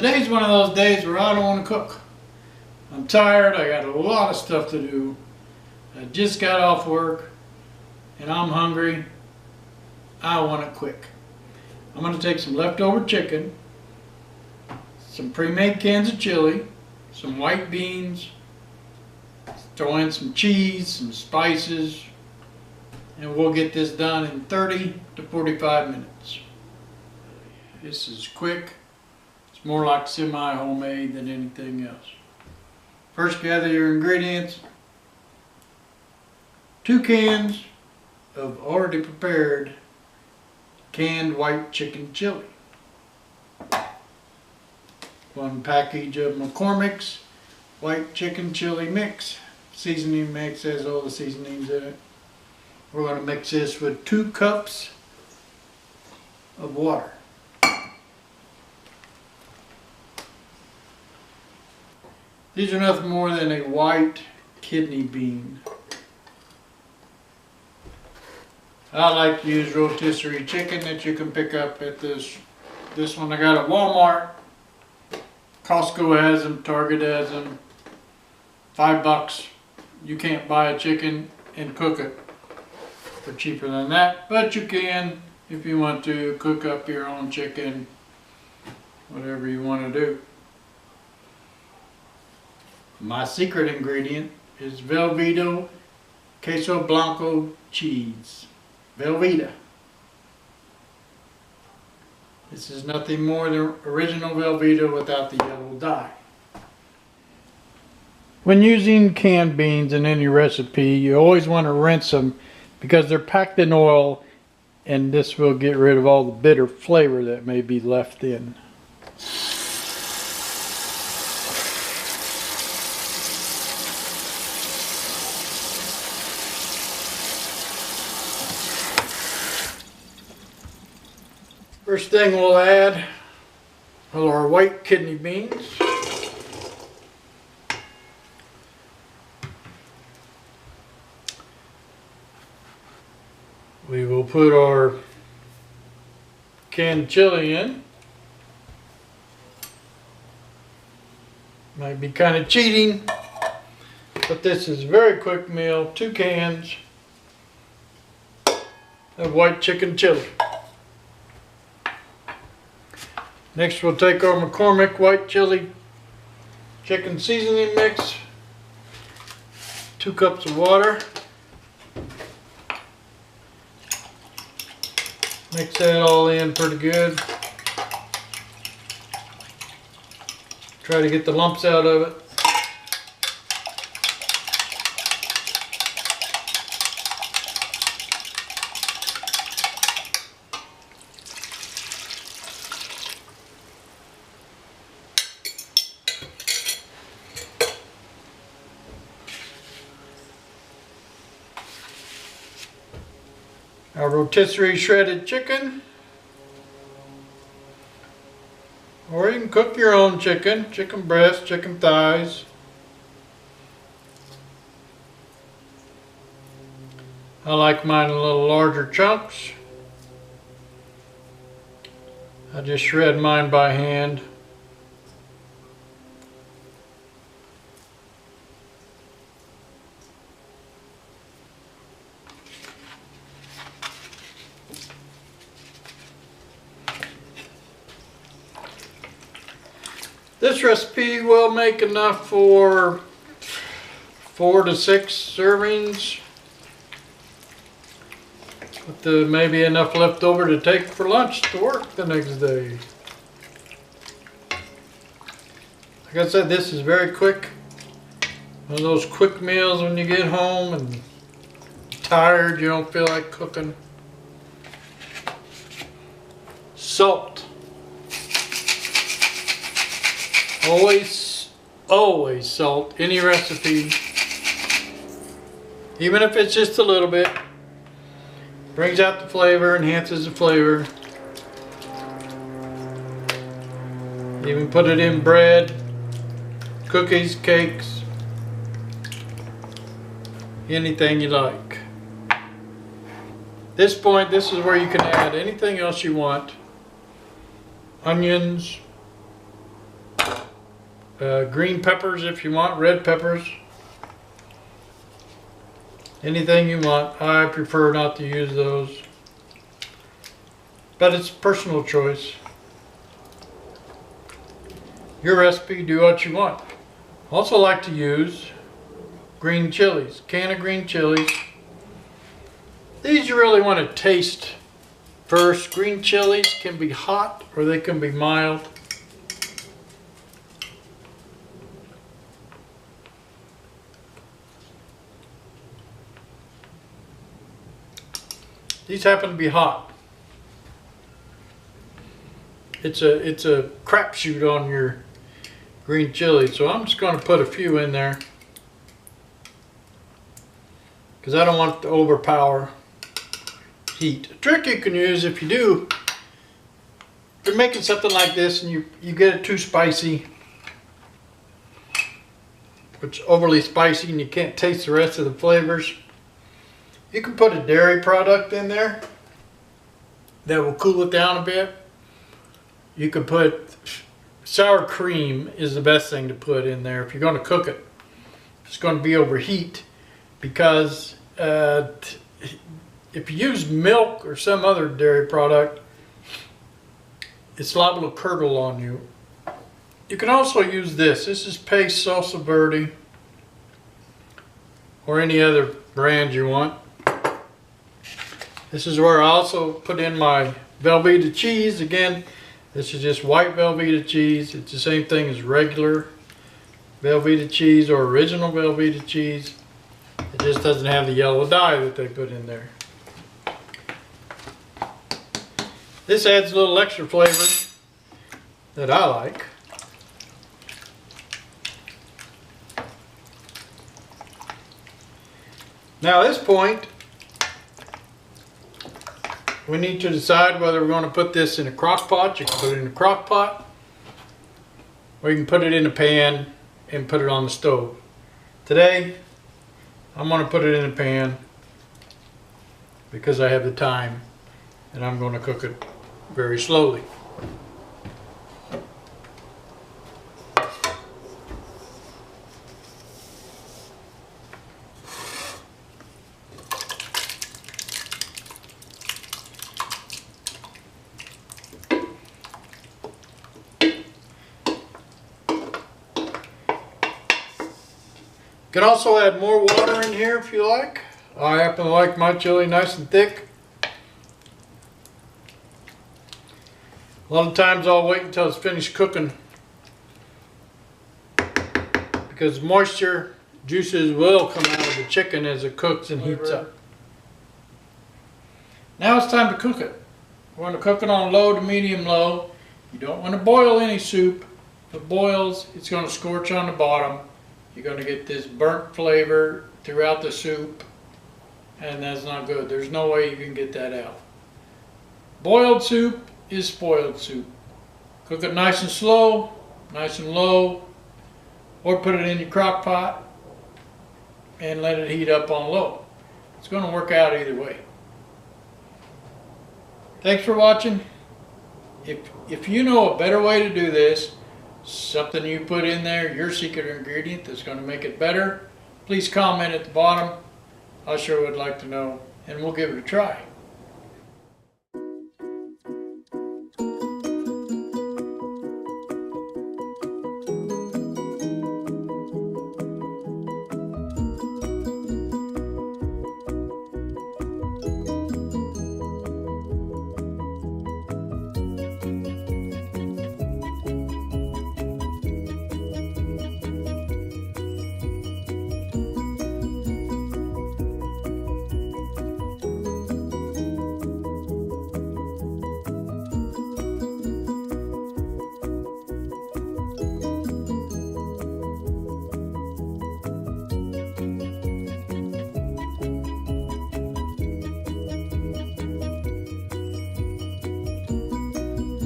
Today's one of those days where I don't want to cook. I'm tired, I got a lot of stuff to do. I just got off work and I'm hungry. I want it quick. I'm going to take some leftover chicken, some pre-made cans of chili, some white beans, throw in some cheese, some spices, and we'll get this done in 30 to 45 minutes. This is quick. It's more like semi-homemade than anything else. First, gather your ingredients. 2 cans of already prepared canned white chicken chili. 1 package of McCormick's white chicken chili mix. Seasoning mix has all the seasonings in it. We're going to mix this with 2 cups of water. These are nothing more than a white kidney bean. I like to use rotisserie chicken that you can pick up at this one I got at Walmart. Costco has them, Target has them. $5. You can't buy a chicken and cook it for cheaper than that, but you can if you want to cook up your own chicken, whatever you want to do. My secret ingredient is Velveeta Queso Blanco cheese. Velveeta. This is nothing more than original Velveeta without the yellow dye. When using canned beans in any recipe, you always want to rinse them because they're packed in oil, and this will get rid of all the bitter flavor that may be left in. First thing we'll add are our white kidney beans. We will put our canned chili in. Might be kind of cheating, but this is a very quick meal. 2 cans of white chicken chili. Next we'll take our McCormick white chili chicken seasoning mix, 2 cups of water. Mix that all in pretty good. Try to get the lumps out of it. Our rotisserie shredded chicken, or you can cook your own chicken, chicken breast, chicken thighs. I like mine in a little larger chunks. I just shred mine by hand. This recipe will make enough for 4 to 6 servings, with maybe enough left over to take for lunch to work the next day. Like I said, this is very quick. One of those quick meals when you get home and tired, you don't feel like cooking. Salt. Always salt any recipe, even if it's just a little bit. Brings out the flavor, enhances the flavor. Even put it in bread, cookies, cakes, anything you like. This point, this is where you can add anything else you want. Onions, green peppers if you want, red peppers. Anything you want. I prefer not to use those, but it's personal choice. Your recipe, do what you want. Also like to use green chilies, can of green chilies. These you really want to taste first. Green chilies can be hot or they can be mild. These happen to be hot. It's a crapshoot on your green chili, so I'm just going to put a few in there because I don't want it to overpower heat. A trick you can use if you do, if you're making something like this and you get it too spicy, which is overly spicy and you can't taste the rest of the flavors, you can put a dairy product in there that will cool it down a bit. You could put sour cream is the best thing to put in there if you're going to cook it. It's going to be overheat because if you use milk or some other dairy product, it's liable to curdle on you. You can also use this. This is Pace Salsa Verde or any other brand you want. This is where I also put in my Velveeta cheese. Again, this is just white Velveeta cheese. It's the same thing as regular Velveeta cheese or original Velveeta cheese. It just doesn't have the yellow dye that they put in there. This adds a little extra flavor that I like. Now at this point, we need to decide whether we're going to put this in a crock pot. You can put it in a crock pot, or you can put it in a pan and put it on the stove. Today, I'm going to put it in a pan because I have the time and I'm going to cook it very slowly. You can also add more water in here if you like. I happen to like my chili nice and thick. A lot of times I'll wait until it's finished cooking because moisture, juices will come out of the chicken as it cooks and heats up. Now it's time to cook it. We're going to cook it on low to medium low. You don't want to boil any soup. If it boils, it's going to scorch on the bottom. You're going to get this burnt flavor throughout the soup, and that's not good. There's no way you can get that out. Boiled soup is spoiled soup. Cook it nice and slow, nice and low, or put it in your crock pot and let it heat up on low. It's going to work out either way. Thanks for watching. If you know a better way to do this, something you put in there, your secret ingredient that's going to make it better, please comment at the bottom. I sure would like to know, and we'll give it a try.